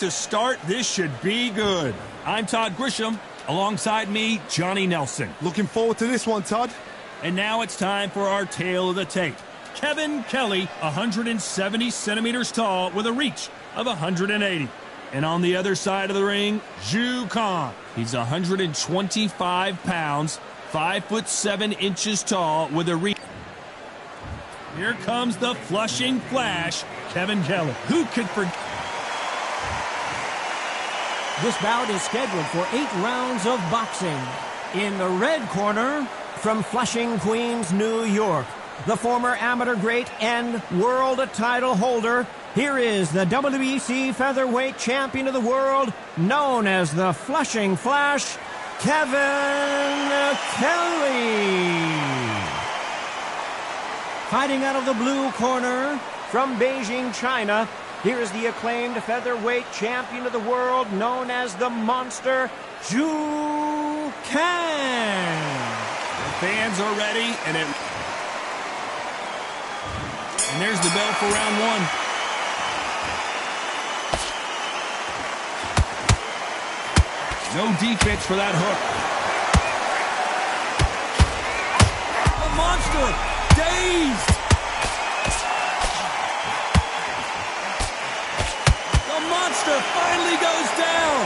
To start, this should be good. I'm Todd Grisham. Alongside me, Johnny Nelson. Looking forward to this one, Todd. And now it's time for our tale of the tape. Kevin Kelly, 170 centimeters tall with a reach of 180. And on the other side of the ring, Zhu Khan. He's 125 pounds, 5'7" tall with a reach. Here comes the Flushing Flash, Kevin Kelly. Who could forget? This bout is scheduled for 8 rounds of boxing. In the red corner, from Flushing, Queens, New York, the former amateur great and world title holder, here is the WBC featherweight champion of the world, known as the Flushing Flash, Kevin Kelly. Fighting out of the blue corner, from Beijing, China, here is the acclaimed featherweight champion of the world, known as the Monster, Zhu Kang. The fans are ready, and there's the bell for round one. No defense for that hook. The Monster, dazed. Monster finally goes down.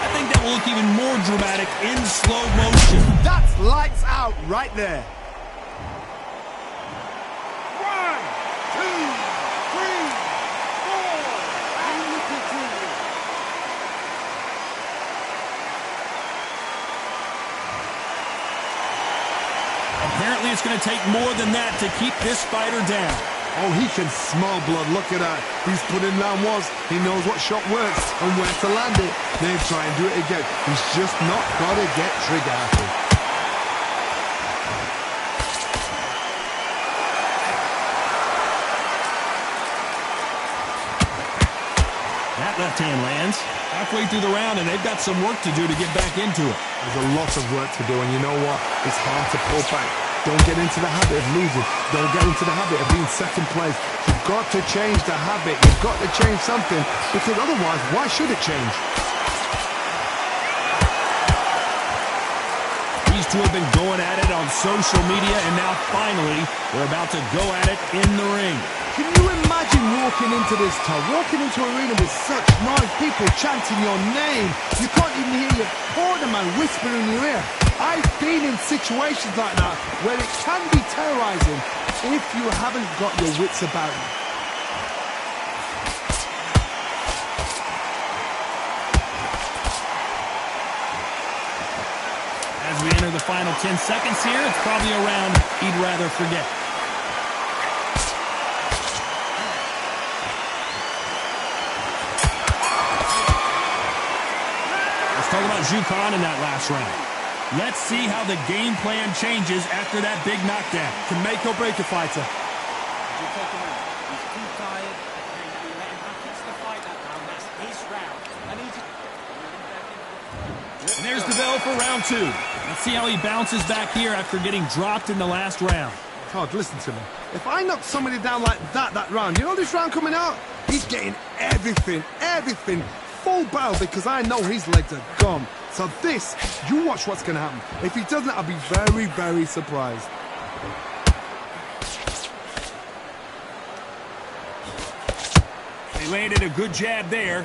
I think that will look even more dramatic in slow motion. That's lights out right there. 1, 2, 3, 4, and we continue. Apparently it's going to take more than that to keep this fighter down. Oh, he can smell blood. Look at that. He's put in round ones. He knows what shot works and where to land it. Then try and do it again. He's just not got to get trigger happy. That left hand lands. Halfway through the round, and they've got some work to do to get back into it. There's a lot of work to do, and you know what? It's hard to pull back. Don't get into the habit of losing. Don't get into the habit of being second place. You've got to change the habit. You've got to change something, because otherwise, why should it change? These two have been going at it on social media, and now finally, they're about to go at it in the ring. Can you imagine walking into this town, walking into an arena with such noise, people chanting your name? You can't even hear your corner man whisper in your ear. I've been in situations like that where it can be terrorizing if you haven't got your wits about you. As we enter the final 10 seconds here, it's probably a round he'd rather forget. Let's talk about Zhu Khan in that last round. Let's see how the game plan changes after that big knockdown. Can make or break a fighter. You take him out. He's too tired. You let him back into the fight that round. That's his round. And there's the bell for round 2. Let's see how he bounces back here after getting dropped in the last round. Todd, listen to me. If I knock somebody down like that round, you know this round coming out? He's getting everything, full barrel, because I know his legs are gone. So this, you watch what's going to happen. If he doesn't, I'll be very, very surprised. They landed a good jab there.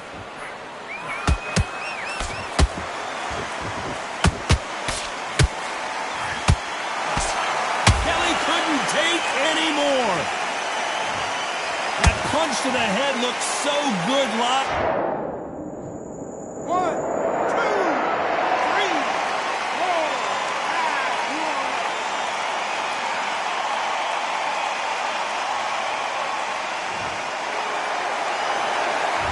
Kelly couldn't take any more. That punch to the head looks so good, Locke. 1, 2, 3, 4,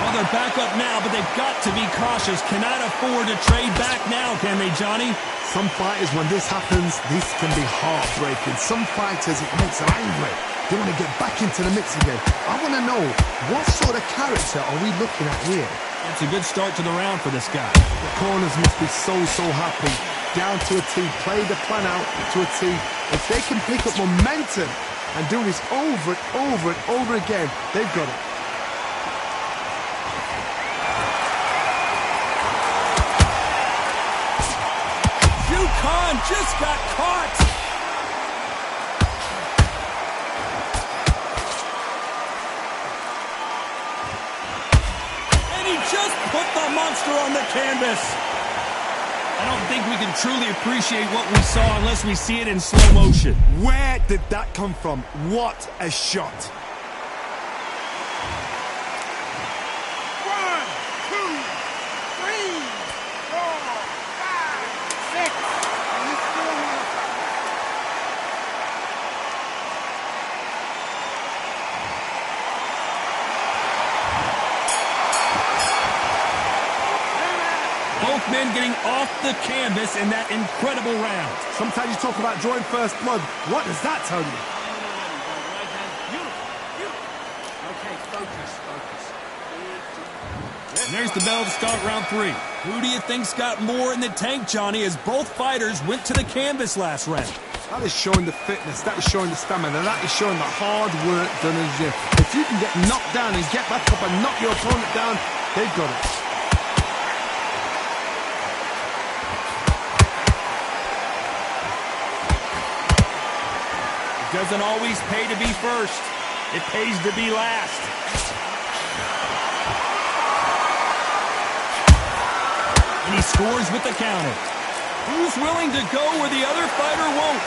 Well, they're back up now, but they've got to be cautious. Cannot afford to trade back now, can they, Johnny? Some fighters, when this happens, this can be heartbreaking. Some fighters, it makes them angry. They want to get back into the mix again. I want to know, what sort of character are we looking at here? It's a good start to the round for this guy. The corners must be so happy. Down to a T, play the plan out to a T. If they can pick up momentum and do this over and over and over again, they've got it. just got caught. And he just put the monster on the canvas. I don't think we can truly appreciate what we saw unless we see it in slow motion. Where did that come from? What a shot. 1, 2, 3, 4, 5, 6. And he's still on the top. Both men getting off the canvas in that incredible round. Sometimes you talk about drawing first blood. What does that tell you? Okay, focus. And there's the bell to start round 3. Who do you think's got more in the tank, Johnny, as both fighters went to the canvas last round? That is showing the fitness, that is showing the stamina, that is showing the hard work done in the gym. If you can get knocked down and get back up and knock your opponent down, they've got it. It doesn't always pay to be first. It pays to be last. And he scores with the counter. Who's willing to go where the other fighter won't?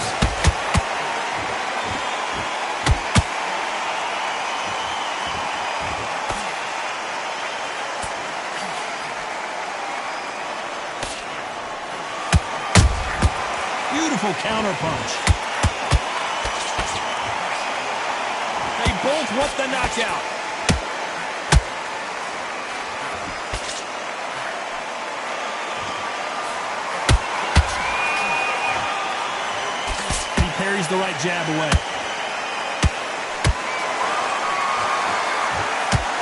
Beautiful counter punch. They both want the knockout. Parries the right jab away.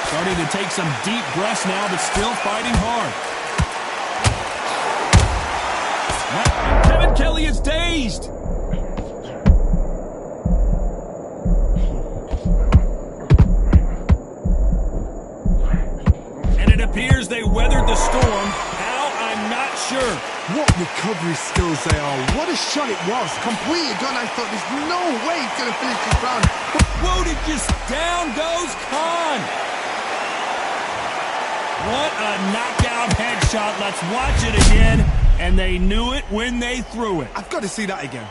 Starting to take some deep breaths now, but still fighting hard. Kevin Kelly is dazed. And it appears they weathered the storm. How? I'm not sure. What recovery skills they are. What a shot it was. Completely gone. I thought there's no way he's going to finish this round. Whoa, just down goes Khan. What a knockout headshot. Let's watch it again. And they knew it when they threw it. I've got to see that again.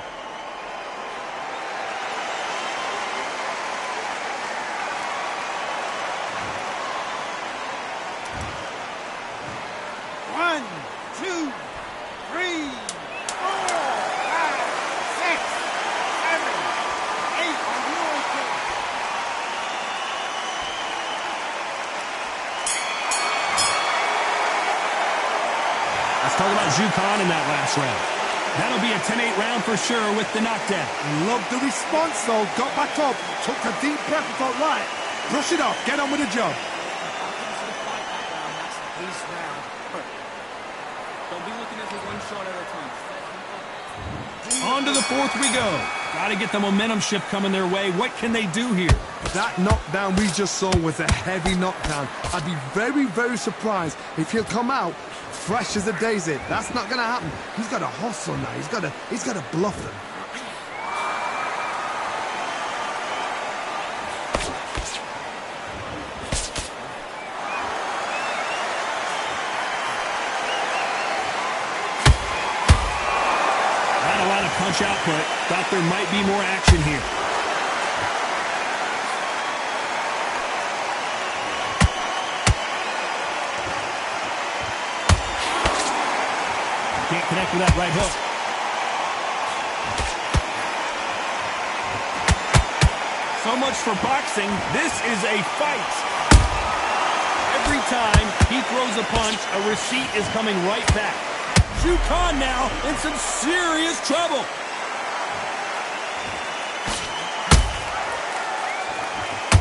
One, two, 3, 4, 5, 6, 7, 8 on your turn. Let's talk about Zhu Khan in that last round. That'll be a 10-8 round for sure with the knockdown. Love the response though. Got back up, took a deep breath and thought, right, brush it off, get on with the job. Don't be looking at the one shot at a time. On to the 4th we go. Got to get the momentum shift coming their way. What can they do here? That knockdown we just saw was a heavy knockdown. I'd be very, very surprised if he'll come out fresh as a daisy. That's not going to happen. He's got to hustle now. He's got to bluff them. Punch output. Thought there might be more action here. Can't connect with that right hook. So much for boxing. This is a fight. Every time he throws a punch, a receipt is coming right back. Zhu Khan now in some serious trouble.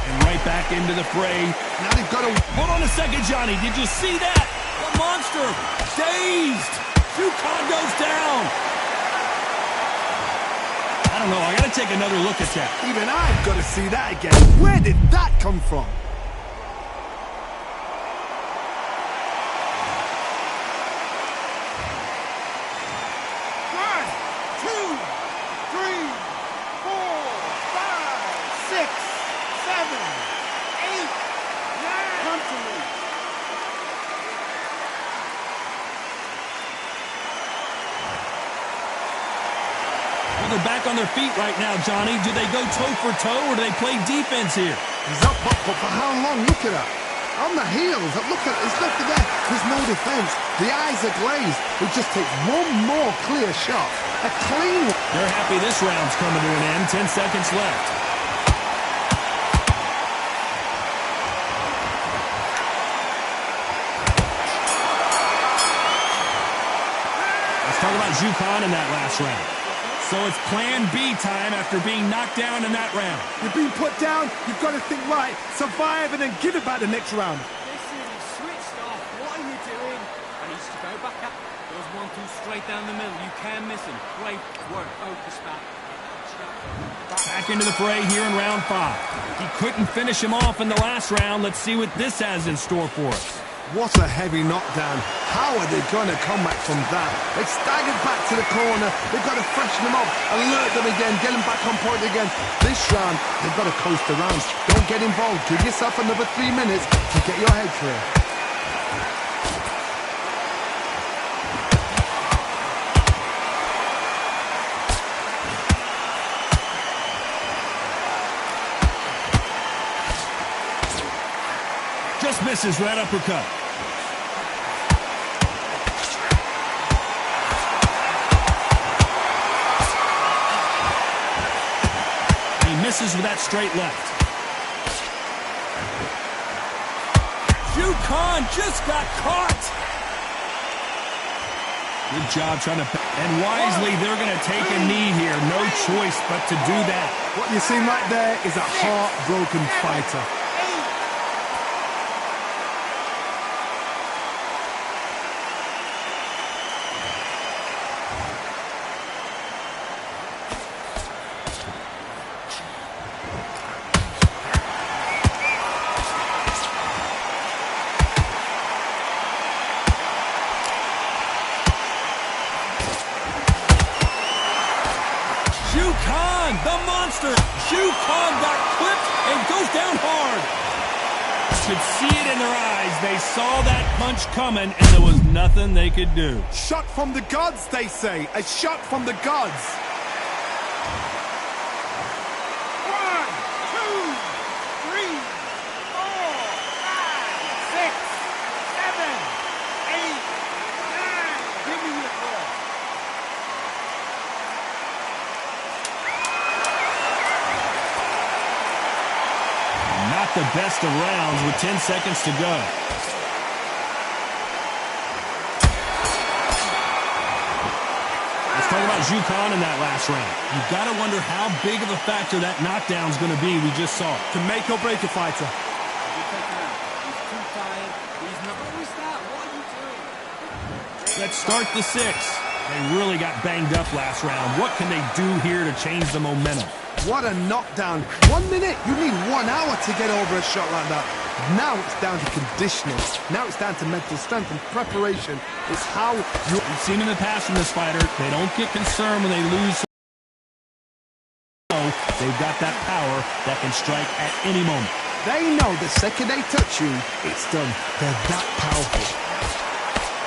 And right back into the fray. Now they've got to... Hold on a second, Johnny. Did you see that? The monster dazed. Zhu Khan goes down. I don't know. I got to take another look at that. Even I've got to see that again. Where did that come from? are back on their feet right now, Johnny. Do they go toe for toe or do they play defense here? He's up, but for how long? Look at that. On the heels. Look at there. There's no defense. The eyes are glazed. It just takes one more clear shot. A clean one. They're happy this round's coming to an end. 10 seconds left. Let's talk about Jukan in that last round. So it's plan B time after being knocked down in that round. You've been put down, you've got to think right, survive and then give it back the next round. Listen, he switched off. What are you doing? And he's to go back up. Goes 1-2 straight down the middle. You can miss him. Great work. Focus back. Back into the fray here in round 5. He couldn't finish him off in the last round. Let's see what this has in store for us. What a heavy knockdown. How are they going to come back from that? They staggered back to the corner. They've got to freshen them up, alert them again, get them back on point again. This round, they've got to coast around. Don't get involved. Give yourself another 3 minutes to get your head clear. Just misses right uppercut. He misses with that straight left. Jukan just got caught. Good job trying to... And wisely, they're going to take a knee here. No choice but to do that. What you're seeing right there is a heartbroken fighter. Jukan, the monster. Jukan got clipped and goes down hard. Could see it in their eyes. They saw that punch coming, and there was nothing they could do. Shot from the gods, they say. A shot from the gods. 1, 2, 3, 4, 5, 6, 7, 8, 9. Give me your ball. Not the best of rounds with 10 seconds to go. Let's talk about Jukan in that last round. You've got to wonder how big of a factor that knockdown's going to be. We just saw To make or break a fighter. He's too tired. He's not always that. What are you doing? Let's start the 6. They really got banged up last round. What can they do here to change the momentum? What a knockdown. 1 minute, you need 1 hour to get over a shot like that. Now it's down to conditioning. Now it's down to mental strength and preparation. It's how you... We've seen in the past from this fighter, they don't get concerned when they lose. They've got that power that can strike at any moment. They know the second they touch you, it's done. They're that powerful.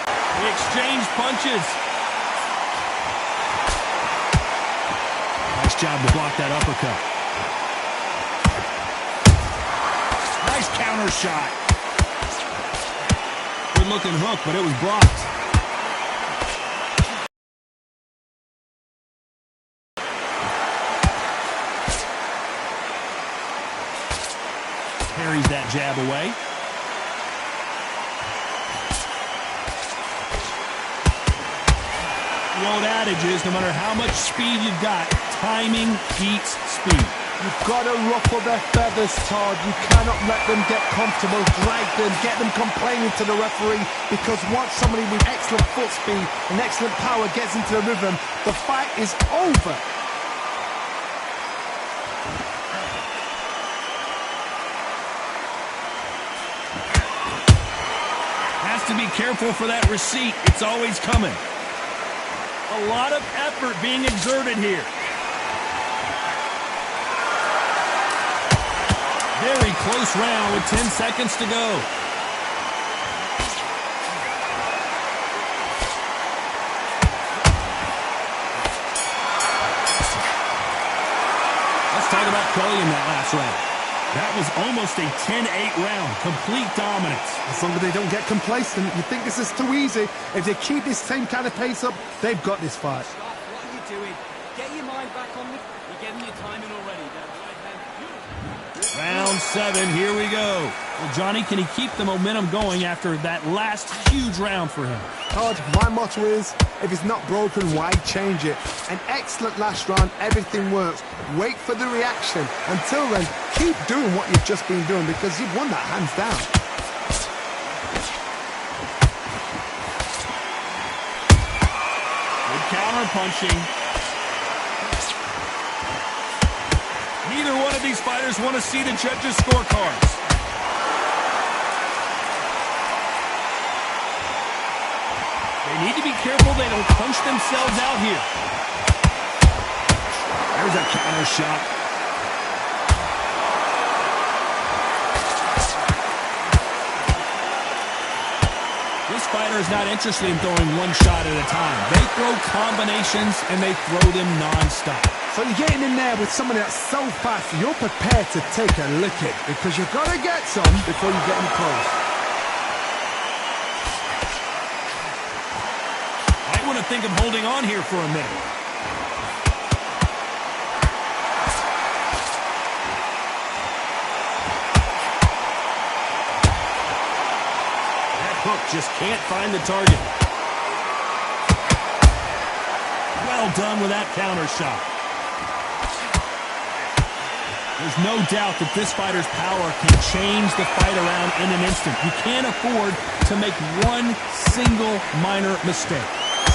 They exchange punches. Nice job to block that uppercut. Nice counter shot. Good looking hook, but it was blocked. Parries that jab away. The old adage is no matter how much speed you've got, timing beats speed. You've got to ruffle their feathers, Todd. You cannot let them get comfortable, drag them, get them complaining to the referee, because once somebody with excellent foot speed and excellent power gets into the rhythm, the fight is over. Has to be careful for that receipt. It's always coming. A lot of effort being exerted here. Very close round with 10 seconds to go. Kelly in that last round. That was almost a 10-8 round. Complete dominance. As long as they don't get complacent, you think this is too easy. If they keep this same kind of pace up, they've got this fight. Stop. What are you doing? Get your mind back on the... You're getting your timing already. That right hand. Round 7, here we go. Well, Johnny, can he keep the momentum going after that last huge round for him? Todd, my motto is, if it's not broken, why change it? An excellent last round, everything works. Wait for the reaction. Until then, keep doing what you've just been doing because you've won that hands down. Good counter punching. Neither one of these fighters want to see the judges' scorecards. They need to be careful they don't punch themselves out here. There's a counter shot. This fighter is not interested in throwing one shot at a time. They throw combinations and they throw them non-stop. So you're getting in there with someone that's so fast, you're prepared to take a licking because you've got to get some before you get in close. I want to think of holding on here for a minute. That hook just can't find the target. Well done with that counter shot. There's no doubt that this fighter's power can change the fight around in an instant. You can't afford to make one single minor mistake.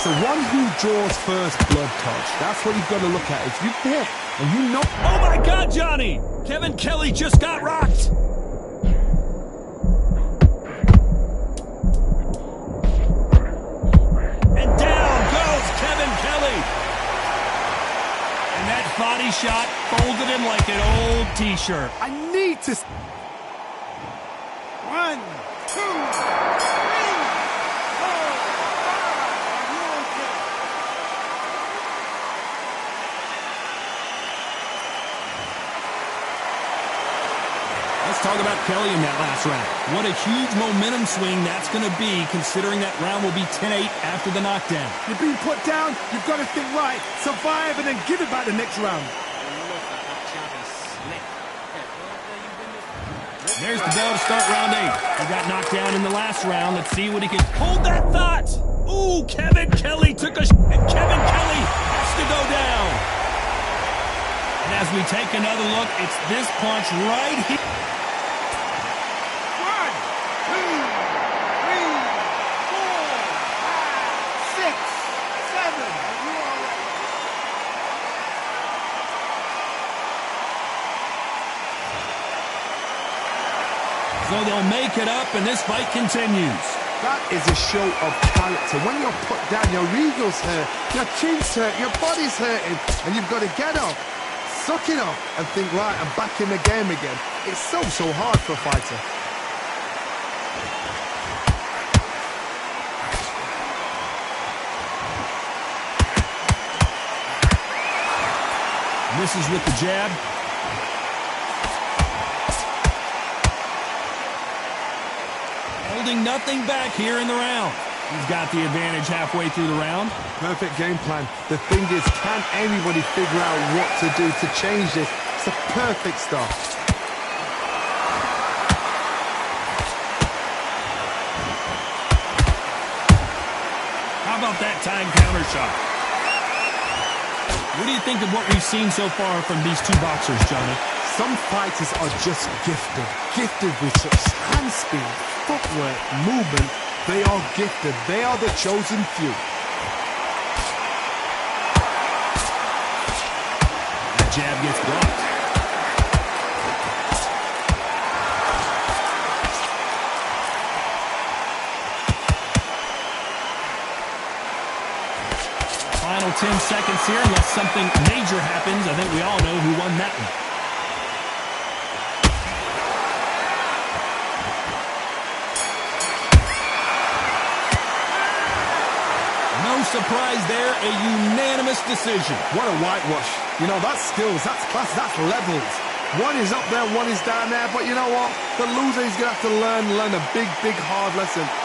So one who draws first blood, Todd. That's what you've got to look at. If you hit and you know... Oh my God, Johnny! Kevin Kelly just got rocked. And down goes Kevin Kelly. And that body shot folded him like an old t-shirt. I need to... 1, 2, 3, 4. Let's talk about Kelly in that last round. What a huge momentum swing that's going to be, considering that round will be 10-8 after the knockdown. You've been put down, you've got to think right, survive, and then give it back the next round. There's the bell to start round 8. He got knocked down in the last round. Let's see what he can... Hold that thought! Ooh, Kevin Kelly took a... And Kevin Kelly has to go down. And as we take another look, it's this punch right here. 1, 2, 3, 4, 5, 6, 7. So they'll make it up, and this fight continues. That is a show of character. When you're put down, your ego's hurt, your chin's hurt, your body's hurting, and you've got to get up, suck it up, and think, right, I'm back in the game again. It's so hard for a fighter. Misses with the jab. Holding nothing back here in the round. He's got the advantage halfway through the round. Perfect game plan. The thing is, can anybody figure out what to do to change this? It's the perfect start. How about that time counter shot? What do you think of what we've seen so far from these two boxers, Johnny? Some fighters are just gifted with such hand speed, footwork, movement. They are gifted. They are the chosen few. That jab gets blocked. Final 10 seconds here, unless something major happens. I think we all know who won that one. No surprise there, a unanimous decision. What a whitewash. You know, that's skills, that's class, that's levels. One is up there, one is down there. But you know what? The loser is going to have to learn a big, big, hard lesson.